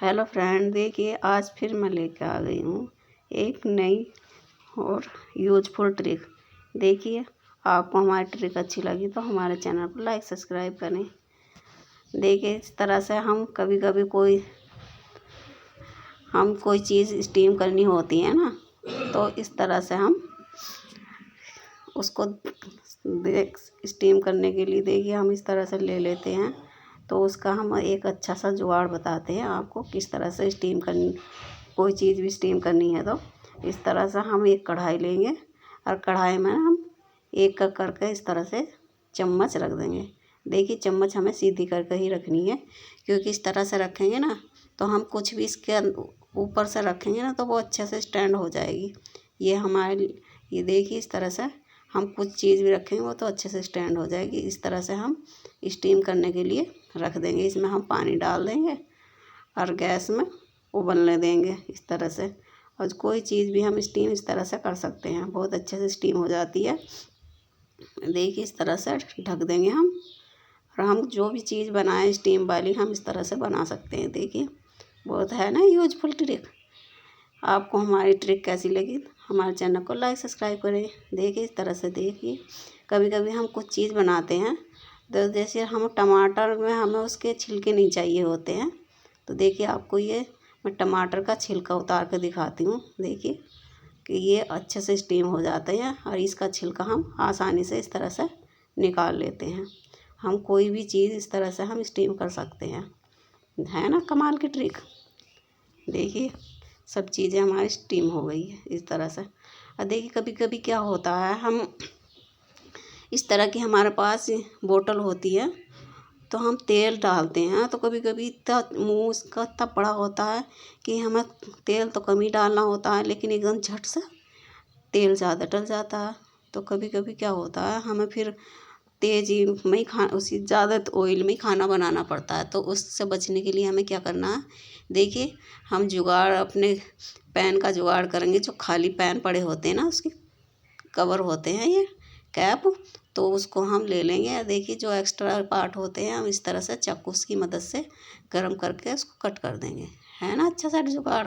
Hello friend, देखिए आज फिर मैं लेकर आ गई हूँ एक नई और यूजफुल ट्रिक। देखिए, आपको हमारी ट्रिक अच्छी लगी तो हमारे चैनल को लाइक सब्सक्राइब करें। देखिए, इस तरह से हम कभी कभी कोई चीज़ स्टीम करनी होती है ना, तो इस तरह से हम उसको स्टीम करने के लिए देखिए हम इस तरह से ले लेते हैं। तो उसका हम एक अच्छा सा जुगाड़ बताते हैं आपको किस तरह से स्टीम करनी, कोई चीज़ भी स्टीम करनी है। तो इस तरह से हम एक कढ़ाई लेंगे और कढ़ाई में हम एक करके इस तरह से चम्मच रख देंगे। देखिए, चम्मच हमें सीधी करके ही रखनी है, क्योंकि इस तरह से रखेंगे ना तो हम कुछ भी इसके ऊपर से रखेंगे ना तो वो अच्छे से स्टैंड हो जाएगी। ये देखिए, इस तरह से हम कुछ चीज़ भी रखेंगे वो तो अच्छे से स्टैंड हो जाएगी। इस तरह से हम स्टीम करने के लिए रख देंगे। इसमें हम पानी डाल देंगे और गैस में उबलने देंगे इस तरह से। और कोई चीज़ भी हम स्टीम इस तरह से कर सकते हैं, बहुत अच्छे से स्टीम हो जाती है। देखिए, इस तरह से ढक देंगे हम, और हम जो भी चीज़ बनाएं स्टीम वाली हम इस तरह से बना सकते हैं। देखिए, बहुत है ना यूजफुल ट्रिक। आपको हमारी ट्रिक कैसी लगी हमारे चैनल को लाइक सब्सक्राइब करें। देखिए, इस तरह से देखिए, कभी कभी हम कुछ चीज़ बनाते हैं तो जैसे हम टमाटर में हमें उसके छिलके नहीं चाहिए होते हैं, तो देखिए आपको ये मैं टमाटर का छिलका उतार कर दिखाती हूँ। देखिए कि ये अच्छे से स्टीम हो जाते हैं और इसका छिलका हम आसानी से इस तरह से निकाल लेते हैं। हम कोई भी चीज़ इस तरह से हम स्टीम कर सकते हैं, है ना कमाल की ट्रिक। देखिए, सब चीज़ें हमारी स्टीम हो गई है इस तरह से। और देखिए, कभी कभी क्या होता है, हम इस तरह की हमारे पास बोतल होती है तो हम तेल डालते हैं, तो कभी कभी इतना मुँह उसका इतना बड़ा होता है कि हमें तेल तो कम ही डालना होता है, लेकिन एकदम झट से तेल ज़्यादा डल जाता है। तो कभी कभी क्या होता है, हमें फिर तेज़ी में ही उसी ज़्यादा ऑयल में ही खाना बनाना पड़ता है। तो उससे बचने के लिए हमें क्या करना है, देखिए हम जुगाड़ अपने पैन का जुगाड़ करेंगे। जो खाली पैन पड़े होते हैं ना, उसके कवर होते हैं ये कैप, तो उसको हम ले लेंगे। देखिए, जो एक्स्ट्रा पार्ट होते हैं हम इस तरह से चाकू की मदद से गर्म करके उसको कट कर देंगे, है ना अच्छा सा जुगाड़।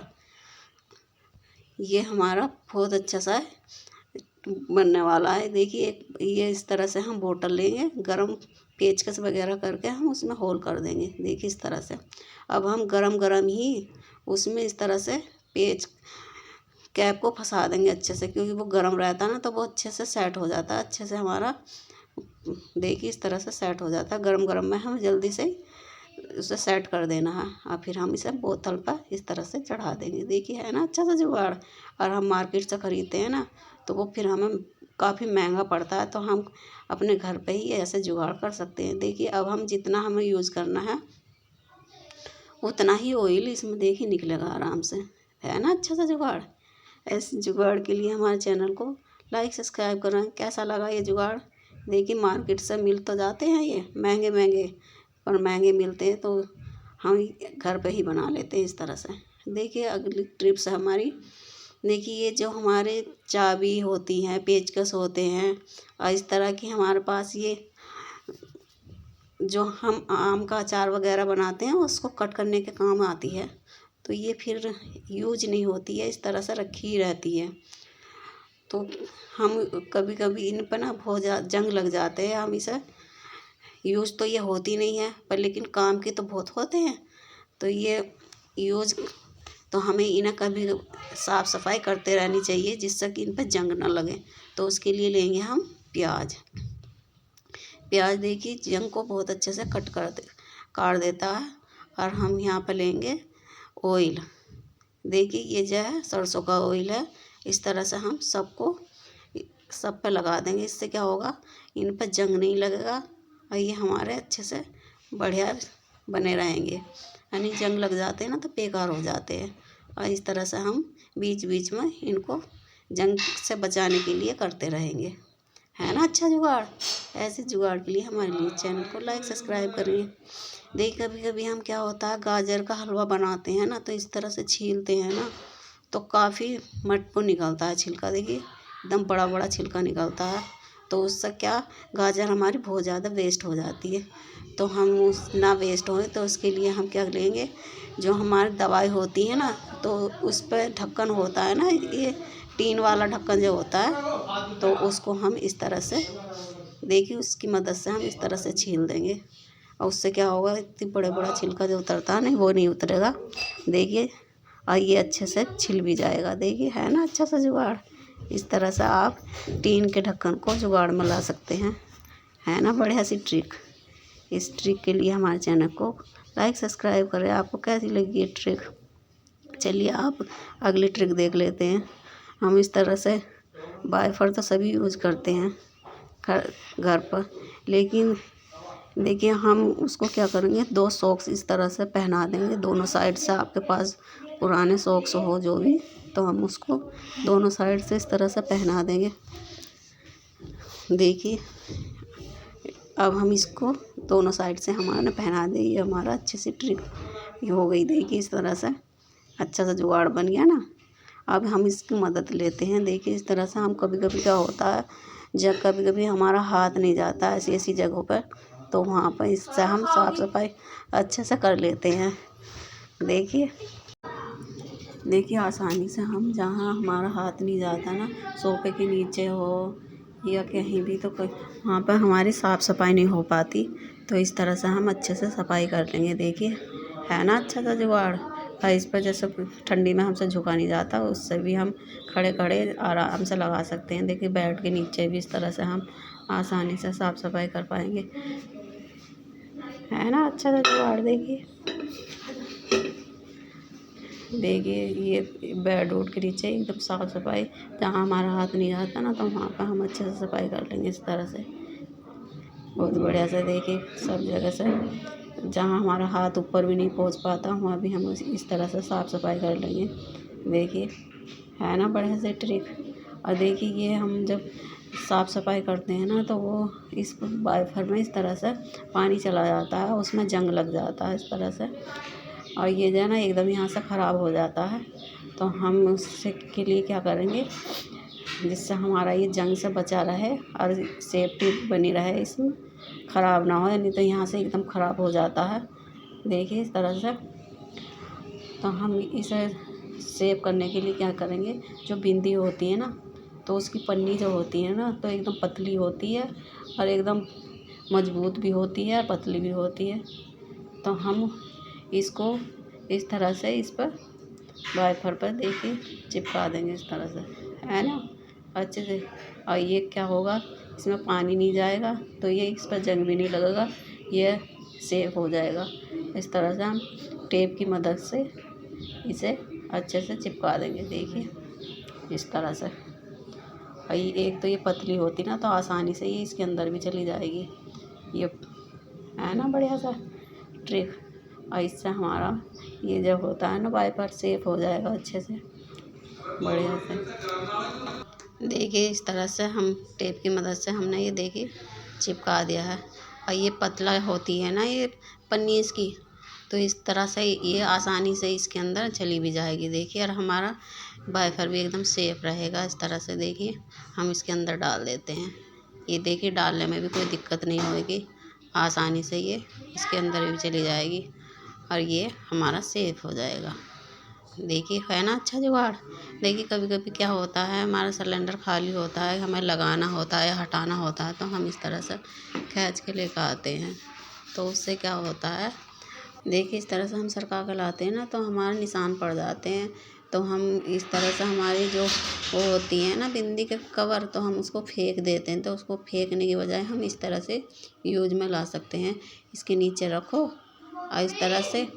ये हमारा बहुत अच्छा सा बनने वाला है। देखिए, ये इस तरह से हम बोतल लेंगे, गरम पेचकस वगैरह करके हम उसमें होल कर देंगे। देखिए, इस तरह से अब हम गरम गरम ही उसमें इस तरह से कैप को फंसा देंगे अच्छे से, क्योंकि वो गर्म रहता है ना तो वो अच्छे से सेट हो जाता है अच्छे से हमारा। देखिए, इस तरह से सेट हो जाता है। गरम गरम में हम जल्दी से उसे सेट कर देना है और फिर हम इसे बोतल पर इस तरह से चढ़ा देंगे। देखिए, है ना अच्छा सा जुगाड़। और हम मार्केट से ख़रीदते हैं ना तो वो फिर हमें काफ़ी महंगा पड़ता है, तो हम अपने घर पे ही ऐसे जुगाड़ कर सकते हैं। देखिए, अब हम जितना हमें यूज़ करना है उतना ही ऑयल इसमें देखिए निकलेगा आराम से, है ना अच्छा सा जुगाड़। ऐसे जुगाड़ के लिए हमारे चैनल को लाइक सब्सक्राइब करें। कैसा लगा ये जुगाड़। देखिए, मार्केट से मिल तो जाते हैं ये महंगे महंगे, पर महंगे मिलते हैं तो हम घर पे ही बना लेते हैं इस तरह से। देखिए, अगली ट्रिप्स हमारी, देखिए ये जो हमारे चाबी होती हैं, पेचकस होते हैं, और इस तरह की हमारे पास ये जो हम आम का अचार वगैरह बनाते हैं उसको कट करने के काम आती है, तो ये फिर यूज नहीं होती है, इस तरह से रखी ही रहती है। तो हम कभी कभी इन पर ना बहुत ज़्यादा जंग लग जाते हैं। हम इसे यूज तो ये होती नहीं है पर लेकिन काम के तो बहुत होते हैं, तो ये यूज तो हमें इन्हें कभी साफ़ सफाई करते रहनी चाहिए जिससे कि इन पर जंग ना लगे। तो उसके लिए लेंगे हम प्याज। प्याज देखिए जंग को बहुत अच्छे से काट देता है। और हम यहाँ पर लेंगे ऑयल। देखिए, ये जो है सरसों का ऑयल है। इस तरह से हम सब पे लगा देंगे। इससे क्या होगा, इन पर जंग नहीं लगेगा और ये हमारे अच्छे से बढ़िया बने रहेंगे। यानी जंग लग जाते हैं ना तो बेकार हो जाते हैं। और इस तरह से हम बीच बीच में इनको जंग से बचाने के लिए करते रहेंगे, है ना अच्छा जुगाड़। ऐसे जुगाड़ के लिए हमारे लिए चैनल को लाइक सब्सक्राइब करिए। देखिए, कभी कभी हम क्या होता है गाजर का हलवा बनाते हैं ना, तो इस तरह से छीलते हैं ना तो काफ़ी मटकू निकलता है छिलका। देखिए, एकदम बड़ा बड़ा छिलका निकलता है। तो उससे क्या गाजर हमारी बहुत ज़्यादा वेस्ट हो जाती है। तो हम उस ना वेस्ट होए तो उसके लिए हम क्या लेंगे, जो हमारी दवाई होती है ना, तो उस पर ढक्कन होता है ना, ये टीन वाला ढक्कन जो होता है, तो उसको हम इस तरह से देखिए उसकी मदद से हम इस तरह से छील देंगे। और उससे क्या होगा, इतनी बड़ा बड़ा छिलका जो उतरता है नहीं, वो नहीं उतरेगा। देखिए और ये अच्छे से छिल भी जाएगा। देखिए है ना अच्छा सा जुगाड़। इस तरह से आप टीन के ढक्कन को जुगाड़ में ला सकते हैं। है ना बढ़िया सी ट्रिक। इस ट्रिक के लिए हमारे चैनल को लाइक सब्सक्राइब करें। आपको कैसी लगी ये ट्रिक? चलिए आप अगली ट्रिक देख लेते हैं। हम इस तरह से वाइपर तो सभी यूज करते हैं घर पर, लेकिन देखिए हम उसको क्या करेंगे, 2 सॉक्स इस तरह से पहना देंगे दोनों साइड से। आपके पास पुराने सॉक्स हो जो भी, तो हम उसको दोनों साइड से इस तरह से पहना देंगे। देखिए अब हम इसको दोनों साइड से हमारे पहना दें, ये हमारा अच्छी सी ट्रिक ये हो गई। देखिए इस तरह से अच्छा सा जुगाड़ बन गया ना। अब हम इसकी मदद लेते हैं। देखिए इस तरह से हम कभी कभी क्या होता है, जब कभी कभी हमारा हाथ नहीं जाता ऐसी ऐसी जगहों पर, तो वहाँ पर इससे हम साफ़ सफाई अच्छे से कर लेते हैं। देखिए देखिए आसानी से हम जहाँ हमारा हाथ नहीं जाता ना, सोफे के नीचे हो या कहीं भी, तो वहाँ पर हमारी साफ़ सफाई नहीं हो पाती। तो इस तरह से हम अच्छे से सफाई कर लेंगे। देखिए है ना अच्छा सा जुगाड़। और इस पर जैसे ठंडी में हमसे झुका नहीं जाता, उससे भी हम खड़े खड़े आराम से लगा सकते हैं। देखिए बेड के नीचे भी इस तरह से हम आसानी से साफ़ सफाई कर पाएंगे। है ना अच्छा सा जुगाड़। देखिए ये बेड वुड के नीचे एकदम साफ़ सफाई, जहाँ हमारा हाथ नहीं जाता ना, तो वहाँ पर हम अच्छे से सफाई कर लेंगे इस तरह से बहुत बढ़िया से। देखिए सब जगह से जहाँ हमारा हाथ ऊपर भी नहीं पहुँच पाता, वहाँ भी हम इस तरह से साफ़ सफाई कर लेंगे। देखिए है ना बढ़िया से ट्रिक। और देखिए ये हम जब साफ़ सफाई करते हैं ना, तो वो इस वाइपर में इस तरह से पानी चला जाता है, उसमें जंग लग जाता है इस तरह से, और ये जो है ना एकदम यहाँ से ख़राब हो जाता है। तो हम उससे के लिए क्या करेंगे, जिससे हमारा ये जंग से बचा रहे और सेफ्टी बनी रहे, इसमें ख़राब ना हो, नहीं तो यहाँ से एकदम ख़राब हो जाता है। देखिए इस तरह से। तो हम इसे सेव करने के लिए क्या करेंगे, जो बिंदी होती है ना, तो उसकी पन्नी जो होती है ना, तो एकदम पतली होती है और एकदम मजबूत भी होती है और पतली भी होती है। तो हम इसको इस तरह से इस पर वाइपर पर देखिए चिपका देंगे इस तरह से। है ना अच्छे से। और ये क्या होगा, इसमें पानी नहीं जाएगा, तो ये इस पर जंग भी नहीं लगेगा, ये सेफ हो जाएगा। इस तरह से हम टेप की मदद से इसे अच्छे से चिपका देंगे। देखिए इस तरह से। और ये एक तो ये पतली होती ना, तो आसानी से ये इसके अंदर भी चली जाएगी। ये है ना बढ़िया सा ट्रिक। और इससे हमारा ये जब होता है ना वाइपर सेफ हो जाएगा अच्छे से बढ़िया से। देखिए इस तरह से हम टेप की मदद से हमने ये देखिए चिपका दिया है। और ये पतला होती है ना ये पन्नी इसकी, तो इस तरह से ये आसानी से इसके अंदर चली भी जाएगी। देखिए और हमारा वाइपर भी एकदम सेफ रहेगा इस तरह से। देखिए हम इसके अंदर डाल देते हैं। ये देखिए डालने में भी कोई दिक्कत नहीं होगी, आसानी से ये इसके अंदर भी चली जाएगी और ये हमारा सेफ हो जाएगा। देखिए है ना अच्छा जुगाड़। देखिए कभी कभी क्या होता है, हमारा सिलेंडर खाली होता है, हमें लगाना होता है, हटाना होता है, तो हम इस तरह से खींच के लेकर आते हैं। तो उससे क्या होता है, देखिए इस तरह से हम सरका कर लाते हैं ना, तो हमारे निशान पड़ जाते हैं। तो हम इस तरह से हमारी जो वो होती है ना बिंदी के कवर, तो हम उसको फेंक देते हैं। तो उसको फेंकने के बजाय हम इस तरह से यूज में ला सकते हैं। इसके नीचे रखो और इस तरह से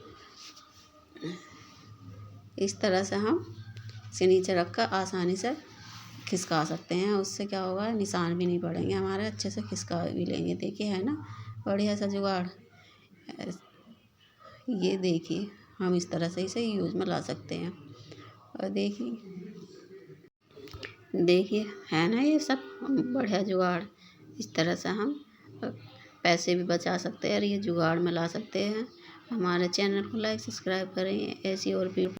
हम इसे नीचे रख कर आसानी से खिसका सकते हैं। उससे क्या होगा, निशान भी नहीं पड़ेंगे हमारे, अच्छे से खिसका भी लेंगे। देखिए है ना बढ़िया सा जुगाड़। ये देखिए हम इस तरह से इसे यूज में ला सकते हैं। और देखिए है ना ये सब बढ़िया जुगाड़। इस तरह से हम पैसे भी बचा सकते हैं और ये जुगाड़ में ला सकते हैं। हमारे चैनल को लाइक सब्सक्राइब करें ऐसी और भी